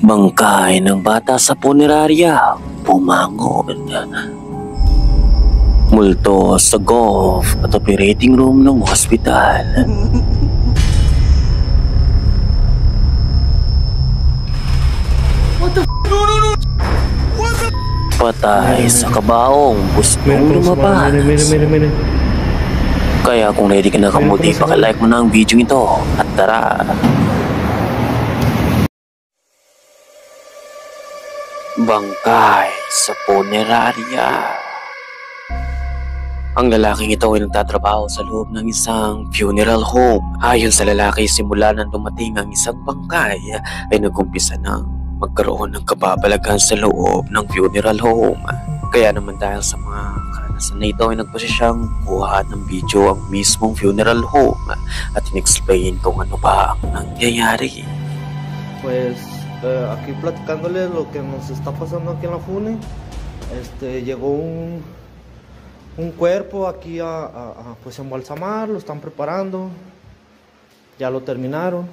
Bangkay ng bata sa punerarya, pumangon. Multo sa golf at operating room ng hospital. What the f***? No! What the Patay sa kabaong gustong lumabas. Kaya kung ready ka na kamuti, pakilike mo na ang video ito at tara. Bangkay sa punerarya. Ang lalaking ito ay nagtatrabaho sa loob ng isang funeral home. Ayon sa lalaki, simula nang dumating ang isang bangkay ay nag-umpisa ng magkaroon ng kababalaghan sa loob ng funeral home. Kaya naman dahil sa mga karanasan na ito ay nagpasya siyang kuha ng video ang mismong funeral home at in-explain kung ano ba ang nangyayari. Pues aquí platicándole lo que nos está pasando aquí en la FUNE, llegó un cuerpo aquí a pues embalsamar, lo están preparando, ya lo terminaron.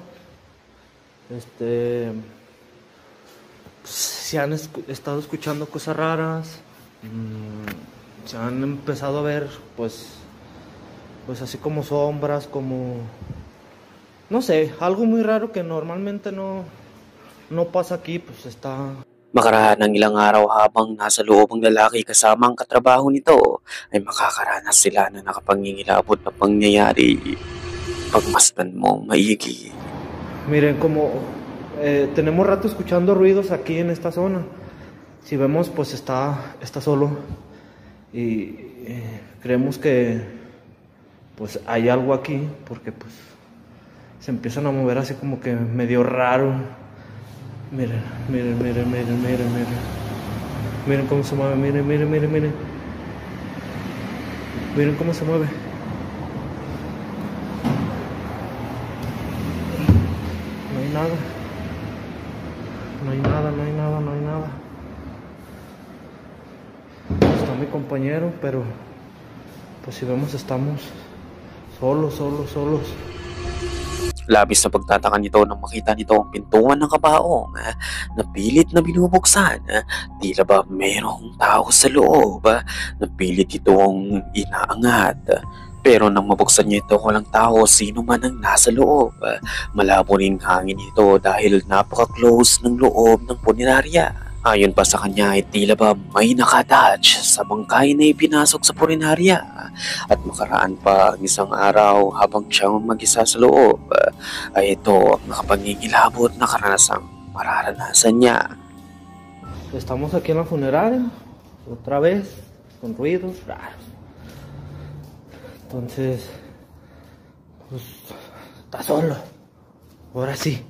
Se han estado escuchando cosas raras, se han empezado a ver pues así como sombras, como no sé, algo muy raro que normalmente no pasa aquí, pues está. Makaraan ng ilang araw habang nasa loob ang lalaki kasama ang katrabaho nito ay makakaranas sila na nakapangingilabot na pangyayari. Pagmasdan mo maigi. Miren, como tenemos rato escuchando ruidos aquí en esta zona. Si vemos, pues está solo y creemos que pues hay algo aquí porque pues se empiezan a mover así como que medio raro. Miren cómo se mueve, miren. Miren cómo se mueve. No hay nada. Está mi compañero, pero pues si vemos estamos solos. Labis na pagtataka nito nang makita nito ang pintuan ng kabaong na pilit na binubuksan. Tila ba mayroong tao sa loob na pilit itong inaangat. Pero nang mabuksan niya ito, walang tao, sino man ang nasa loob. Malabo ring hangin ito dahil napaka-close ng loob ng punerarya. Ayon pa sa kanya ay tila ba may nakatouch sa bangkay na ipinasok sa punerarya. At makaraan pa ang isang araw habang siyang mag-isa sa loob ay ito ang nakapangingilabot na karanasang mararanasan niya. Estamos aquí en la funeraria, otra vez, con ruidos raros. Entonces, pues, está solo. Ahora sí,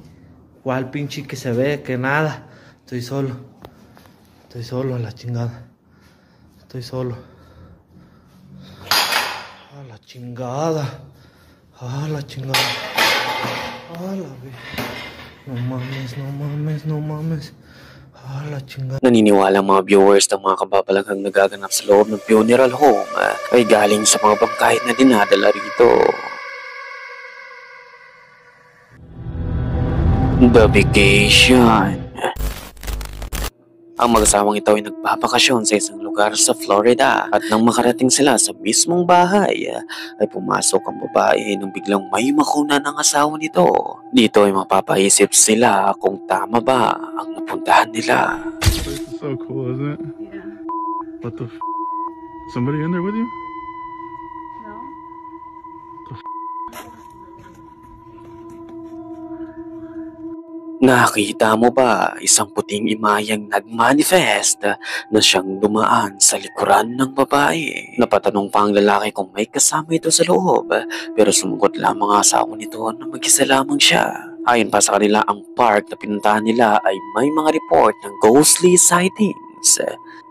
cuál pinche que se ve, que nada. Estoy solo a la chingada. Estoy solo. A la chingada. A la chingada. A la vez. No mames. A la chingada. Naniniwala mga viewers na mga kababalaghang nagaganap sa loob ng funeral home ay galing sa mga bangkay na dinadala rito. The Vacation. Ang mag-asawang ito ay nagpapakasyon sa isang lugar sa Florida at nang makarating sila sa mismong bahay ay pumasok ang babae nang biglang may makuna ng asawa nito. Dito ay mapapaisip sila kung tama ba ang napuntahan nila. This place is so cool, isn't it? Yeah. What the f***? Somebody in there with you? No? Nakita mo ba isang puting imayang nagmanifest na siyang dumaan sa likuran ng babae? Napatanong pa ang lalaki kung may kasama ito sa loob, pero sumagot lamang ang asawa nito na mag-isa lamang siya. Ayon pa sa kanila, ang park na pinuntahan nila ay may mga report ng ghostly sightings.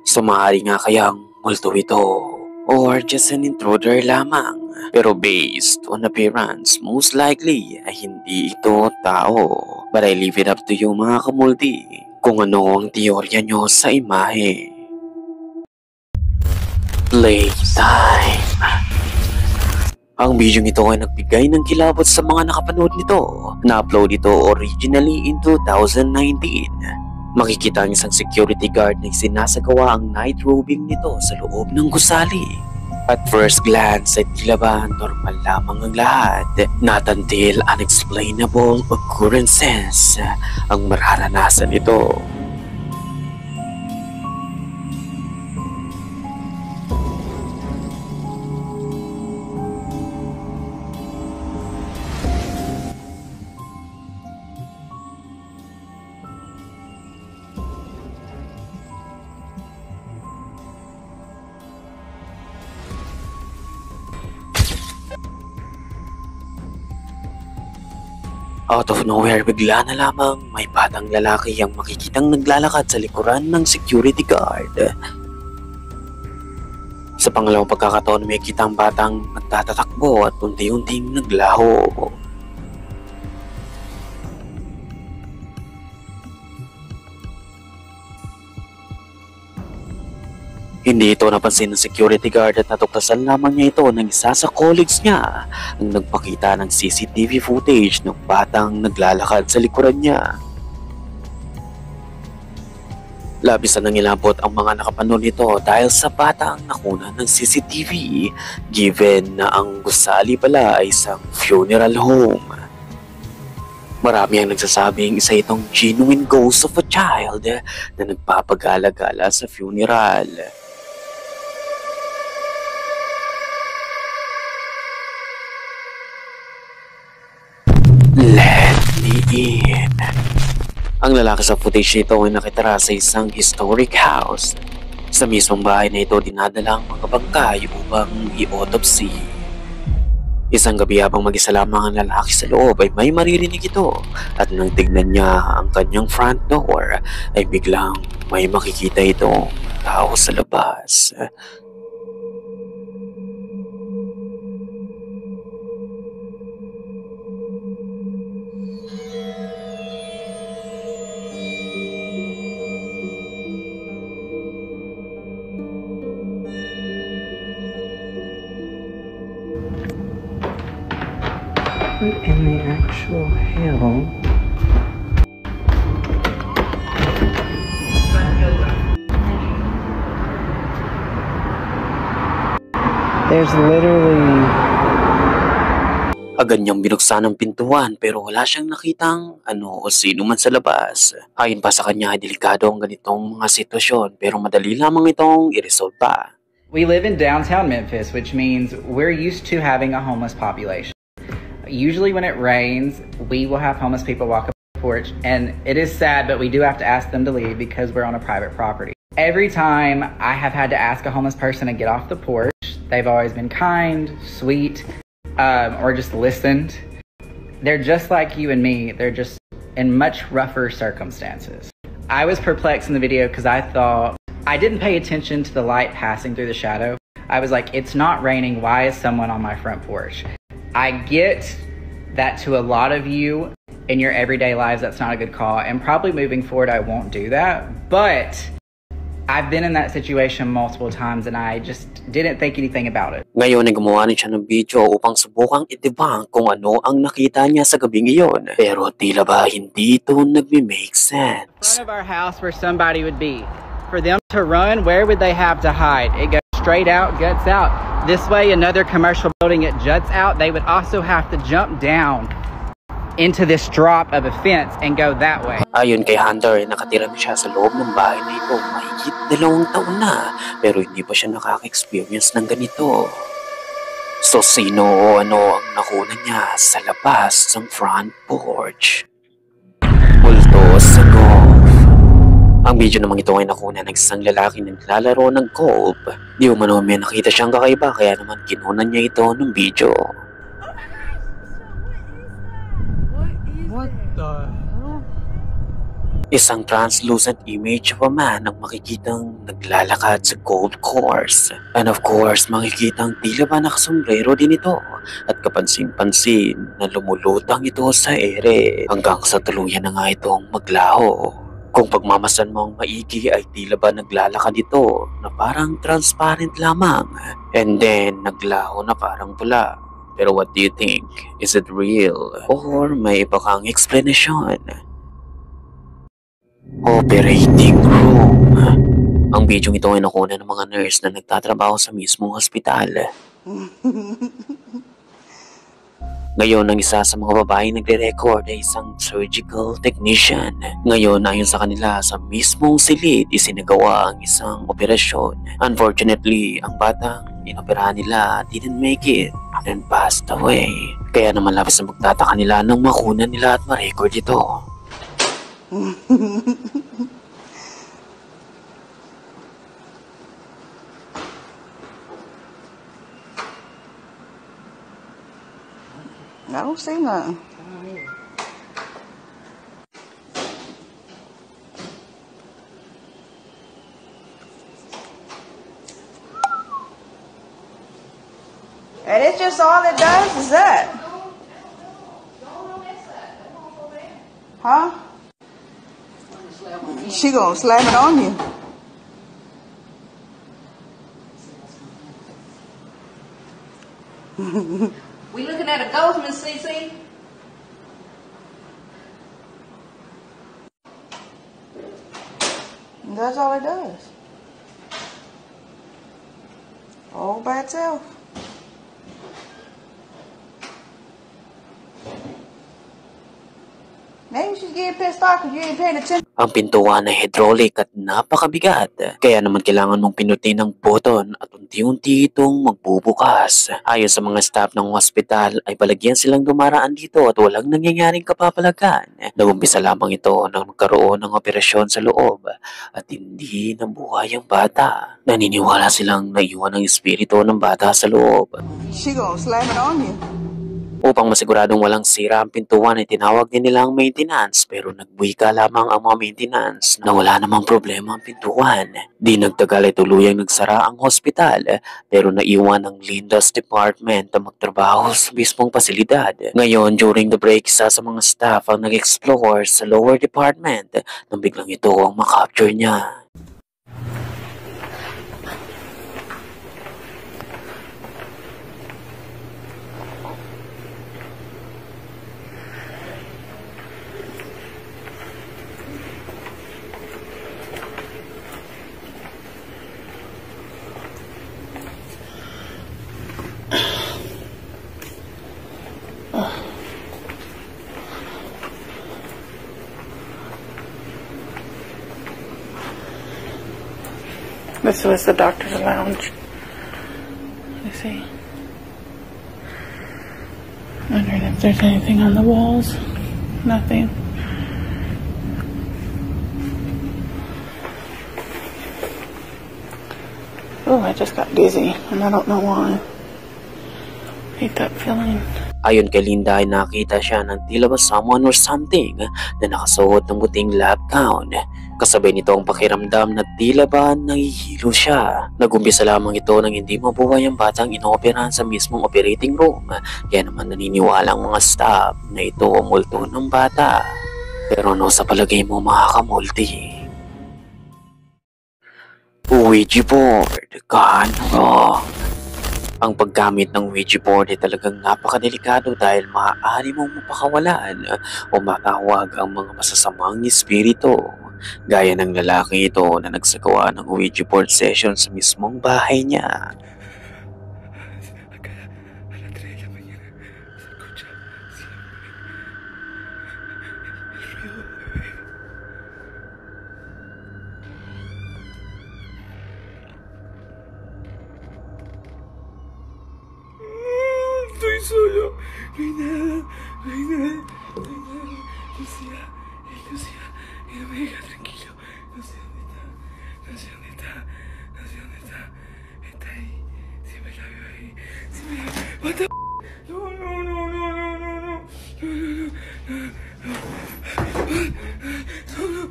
So maaari nga kayang multo ito or just an intruder lamang. Pero based on appearance, most likely ay hindi ito tao. But I leave it up to you mga kamulti kung ano ang teorya nyo sa imahe. Playtime. Ang video ito ay nagbigay ng kilabot sa mga nakapanood nito. Na-upload ito originally in 2019. Makikita ang isang security guard na sinasagawa ang night roving nito sa loob ng gusali. At first glance ay tila ba normal lamang ang lahat. Not until unexplainable occurrences ang mararanasan ito. Out of nowhere, bigla na lamang may batang lalaki ang makikitang naglalakad sa likuran ng security guard. Sa pangalawang pagkakataon, may kita ang batang nagtatatakbo at unti-unting naglaho. Hindi ito napansin ng security guard at natuklasan lamang niya ito ng isa sa colleagues niya ang nagpakita ng CCTV footage ng batang naglalakad sa likuran niya. Labis na nangilabot ang mga nakapanood nito dahil sa batang nakuna ng CCTV given na ang gusali pala ay isang funeral home. Marami ang nagsasabing isa itong genuine ghost of a child na nagpapagala-gala sa funeral. Let me in. Ang lalaki sa footage nito ay nakitira sa isang historic house. Sa mismong bahay na ito dinadala ang mga bangkay upang i-autopsy. Isang gabi habang mag-isa lamang ang lalaki sa loob ay may maririnig ito at nang tignan niya ang kanyang front door ay biglang may makikita itong tao sa labas. What in the actual hell? There's literally... Agad niyang binuksan ang pintuan pero wala siyang nakitang ano o sino man sa labas. Ayon pa sa kanya, delikado ang ganitong mga sitwasyon pero madali lamang itong i-resolve pa. We live in downtown Memphis, which means we're used to having a homeless population. Usually when it rains, we will have homeless people walk up the porch, and it is sad, but we do have to ask them to leave because we're on a private property. Every time I have had to ask a homeless person to get off the porch, they've always been kind, sweet, or just listened. They're just like you and me. They're just in much rougher circumstances. I was perplexed in the video because I thought I didn't pay attention to the light passing through the shadow. I was like, it's not raining. Why is someone on my front porch? I get that to a lot of you in your everyday lives, that's not a good call. And probably moving forward, I won't do that. But I've been in that situation multiple times and I just didn't think anything about it. Ngayon ay gumawa rin siya ng video upang subukang i-debunk kung ano ang nakita niya sa gabing iyon. Pero tila ba hindi ito nagme-make sense. In front of our house where somebody would be. For them to run, where would they have to hide? It goes straight out, guts out. This way, another commercial building, it juts out. They would also have to jump down into this drop of a fence and go that way. Ayon kay Hunter, nakatira na siya sa loob ng bahay na ito mahigit 2 taon na pero hindi pa siya nakaka-experience ng ganito. So sino o ano ang nakuna niya sa labas ng front porch? Multo sa golf. Ang video namang ito ay nakuna ng isang lalaki na naglalaro ng golf. Di umano may nakita siyang kakaiba kaya naman kinunan niya ito ng video. What the hell? Isang translucent image of a man ang makikitang naglalakad sa golf course. And of course, makikitang tila ba nakasombrero din ito at kapansin-pansin na lumulutang ito sa ere hanggang sa tuluyan na nga itong maglaho. Kung pagmamasan mo ang maigi ay tila ba naglalakad ito na parang transparent lamang and then naglaho na parang pula. Pero what do you think? Is it real? Or may iba kang explanation? Operating room. Ang video ito ay nakuha ng mga nurse na nagtatrabaho sa mismong hospital. Ngayon, ang isa sa mga babaeng nagre-record ay isang surgical technician. Ngayon, ayon sa kanila, sa mismong silid isinagawa ang isang operasyon. Unfortunately, ang batang inoperahan nila didn't make it and passed away. Kaya naman labis na magtataka nila nang makunan nila at ma-record ito. I don't see nothing. And it's just all it does is that. Huh? She gonna slam it on you. We looking at a ghost, Miss CC? That's all it does. All by itself. Maybe she's getting pissed off because you ain't paying attention. Ang pintuan ay hydraulic at napakabigat. Kaya naman kailangan mong pinutin ang button at unti-unti itong magbubukas. Ayon sa mga staff ng hospital ay palagyan silang dumaraan dito at walang nangyayaring kapapalagan. Nagumpisa lamang ito nang magkaroon ng operasyon sa loob at hindi nabuhay ang bata. Naniniwala silang naiwan ang espiritu ng bata sa loob. She gonna slam it on you. Upang masiguradong walang sira ang pintuan ay tinawag din nila ang maintenance pero nagbuwika lamang ang mga maintenance na wala namang problema ang pintuan. Di nagtagal ay tuluyang nagsara ang hospital pero naiwan ang Linda's department na magtrabaho sa mismong pasilidad. Ngayon, during the break, isa sa mga staff ang nag-explore sa lower department nang biglang ito ang makapture niya. This was the doctor's lounge. Let me see. Wondering if there's anything on the walls. Nothing. Oh, I just got dizzy, and I don't know why. Hate that feeling. Ayon kay Linda ay nakita siya ng tila ba someone or something na nakasuot ng puting lab gown. Kasabay nito ang pakiramdam na tila ba nahihilo siya. Nagumpisa lamang ito nang hindi mabuhay ang batang inooperahan sa mismong operating room. Kaya naman naniniwala ang mga staff na ito ang multo ng bata. Pero ano sa palagay mo makakamulti? Ouija board gone wrong. Ang paggamit ng Ouija board ay talagang napakadelikado dahil maaari mong mapakawalan o matawag ang mga masasamang espiritu. Gaya ng lalaki ito na nagsagawa ng Ouija board session sa mismong bahay niya. Estoy solo. No hay nada. No hay nada. No hay nada. Lucía. Lucía. No me deja tranquilo. No sé dónde está. No sé dónde está. No sé dónde está. Está ahí. Siempre la veo ahí. Siempre la veo. What the No, no, no, no, no, no, no. No, no, no. No, no.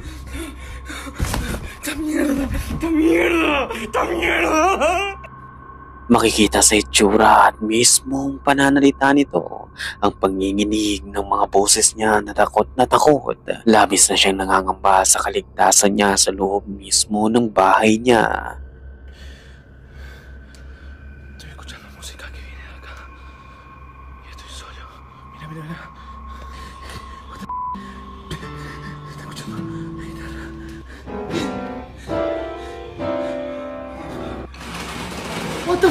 ¡Esta mierda! ¡Esta mierda! ¡Esta mierda! Makikita sa itsura at mismong pananalita nito ang panginginig ng mga boses niya na takot na takot. Labis na siyang nangangamba sa kaligtasan niya sa loob mismo ng bahay niya. Estoy escuchando música que viene de acá. mira. What the está escuchando la guitarra. What the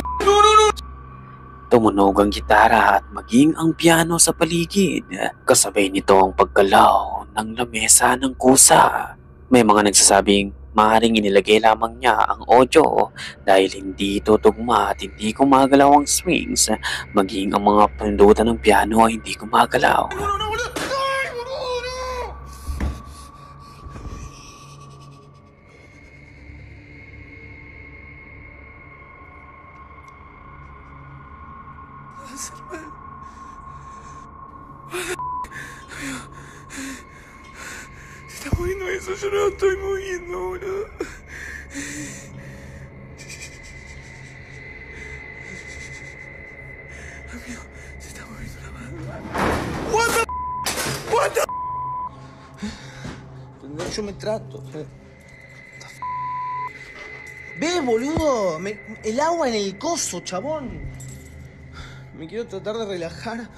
Tumunog ang gitara at maging ang piano sa paligid. Kasabay nito ang paggalaw ng lamesa ng kusa. May mga nagsasabing maaaring inilagay lamang niya ang audio dahil hindi tutugma at hindi gumagalaw ang strings, maging ang mga pindutan ng piano ay hindi gumagalaw. Se está moviendo eso, yo no lo estoy moviendo, boludo. Amigo, se está moviendo la mano. What the What the Yo me trato. Ve, boludo, el agua en el coso, chabón. Me quiero tratar de relajar.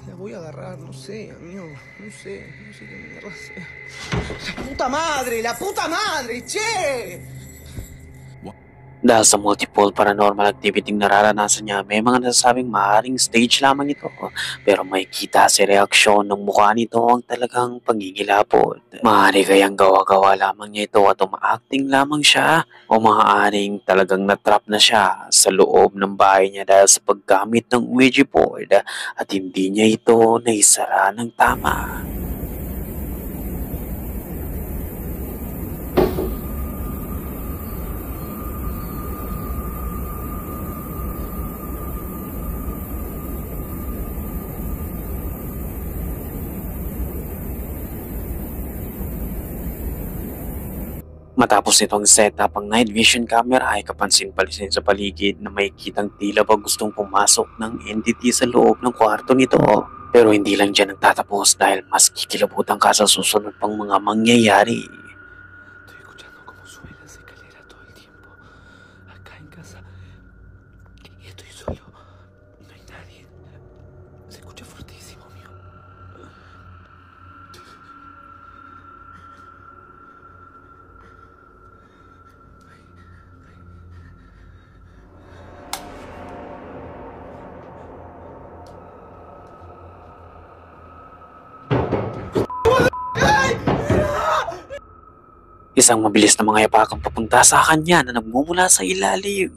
La voy a agarrar, no sé, amigo. No sé qué mierda hacer. ¡La puta madre, che! Dahil sa multiple paranormal activity nararanasan niya, may mga nasasabing maaaring stage lamang ito. Pero may kita sa reaksyon ng mukha nito ang talagang pangingilabot. Maaari kayang gawa-gawa lamang niya ito at uma-acting lamang siya o maaaring talagang natrap na siya sa loob ng bahay niya dahil sa paggamit ng Ouija board at hindi niya ito naisara ng tama. Matapos nitong setup ang night vision camera ay kapansin-pansin sa paligid na may kitang tila ba gustong pumasok ng entity sa loob ng kwarto nito. Pero hindi lang dyan nagtatapos dahil mas kikilabutan ka sa susunod pang mga mangyayari. Estoy escuchando cómo sube las escaleras todo el tiempo. Acá en casa. Y estoy solo. No hay nadie. Se escucha fortísimo, mío. Isang mabilis na mga yapakang papunta sa kanya na nagmumula sa ilalim.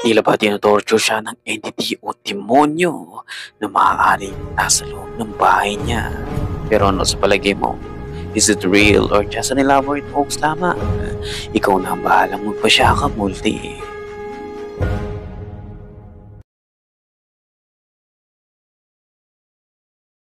Tila ba tinutorture siya ng entity o demonyo na maaaring nasa loob ng bahay niya. Pero ano sa palagay mo? Is it real or just an elaborate hoax lamang? Ikaw na ang bahalang magpasya ka, multi.